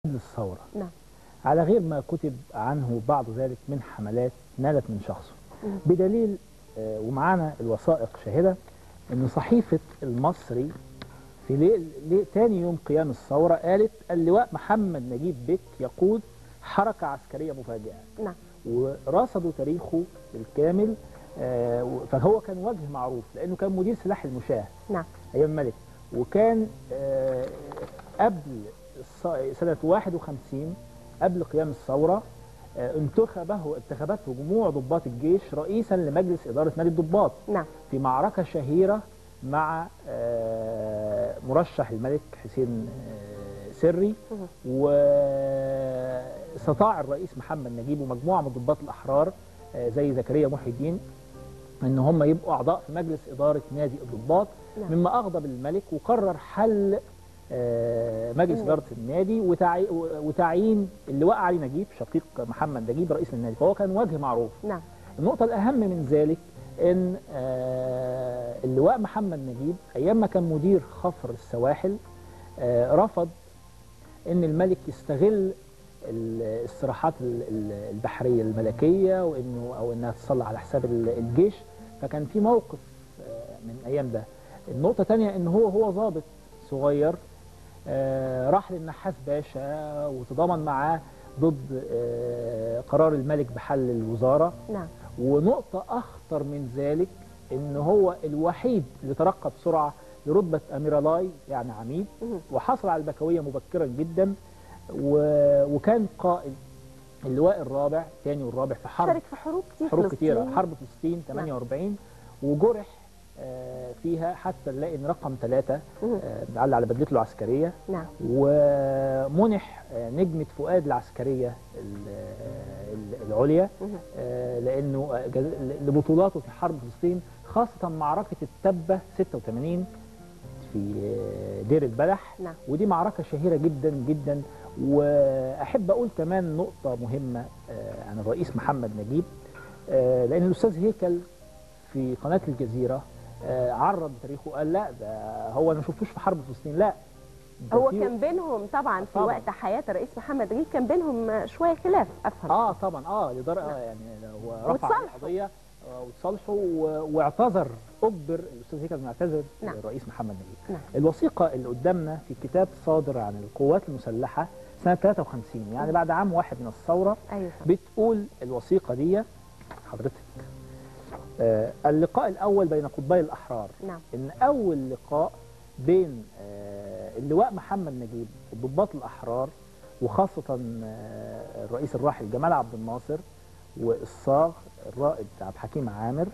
الثورة نعم. على غير ما كتب عنه بعض ذلك من حملات نالت من شخصه بدليل ومعانا الوثائق شاهدة أن صحيفة المصري في تاني يوم قيام الثورة قالت اللواء محمد نجيب بك يقود حركة عسكرية مفاجئة. نعم. ورصدوا تاريخه بالكامل. فهو كان وجه معروف لأنه كان مدير سلاح المشاة. نعم. أيام الملك، وكان قبل سنة 51 قبل قيام الثورة انتخبته جموع ضباط الجيش رئيسا لمجلس إدارة نادي الضباط. نعم. في معركة شهيرة مع مرشح الملك حسين سري، واستطاع الرئيس محمد نجيب ومجموعة من الضباط الأحرار زي زكريا محي الدين ان هم يبقوا اعضاء في مجلس اداره نادي الضباط. نعم. مما اغضب الملك وقرر حل مجلس اداره النادي وتعيين اللواء علي نجيب شقيق محمد نجيب رئيس النادي، فهو كان وجه معروف. نعم. النقطه الاهم من ذلك ان اللواء محمد نجيب ايام ما كان مدير خفر السواحل رفض ان الملك يستغل الاستراحات البحريه الملكيه او انها تصلى على حساب الجيش، فكان في موقف من ايام ده. النقطه الثانيه ان هو ضابط صغير راح للنحاس باشا وتضامن معاه ضد قرار الملك بحل الوزاره. نعم. ونقطه اخطر من ذلك ان هو الوحيد اللي ترقى بسرعه لرتبه اميرالاي يعني عميد، وحصل على البكويه مبكرا جدا، وكان قائد اللواء الرابع الثاني والرابع في شارك في حروب كتيرة، حرب فلسطين 48. وجرح فيها حتى نلاقي ان رقم 3 على بدلته العسكريه. نعم. ومنح نجمه فؤاد العسكريه العليا لانه لبطولاته في حرب فلسطين، خاصه معركه التبه 86 في دير البلح. نعم. ودي معركة شهيرة جدا جدا. وأحب أقول كمان نقطة مهمة عن الرئيس محمد نجيب، لأن الأستاذ هيكل في قناة الجزيرة عرض تاريخه، قال لا ده هو أنا ما شفتوش في حرب فلسطين، لا هو كان بينهم طبعا في وقت حياة الرئيس محمد نجيب كان بينهم شوية خلاف أفهم. طبعا لدرجة يعني هو رفع القضية وتصالحوا واعتذر، أجبر الأستاذ هيكل يعتذر. نعم. الرئيس محمد نجيب. نعم. الوثيقة اللي قدامنا في كتاب صادر عن القوات المسلحة سنة 53 يعني بعد عام واحد من الثورة. أيوة. بتقول الوثيقة دي حضرتك اللقاء الأول بين قطبي الأحرار. نعم. إن أول لقاء بين اللواء محمد نجيب والضباط الأحرار، وخاصة الرئيس الراحل جمال عبد الناصر والصاغ الرائد عبد الحكيم عامر،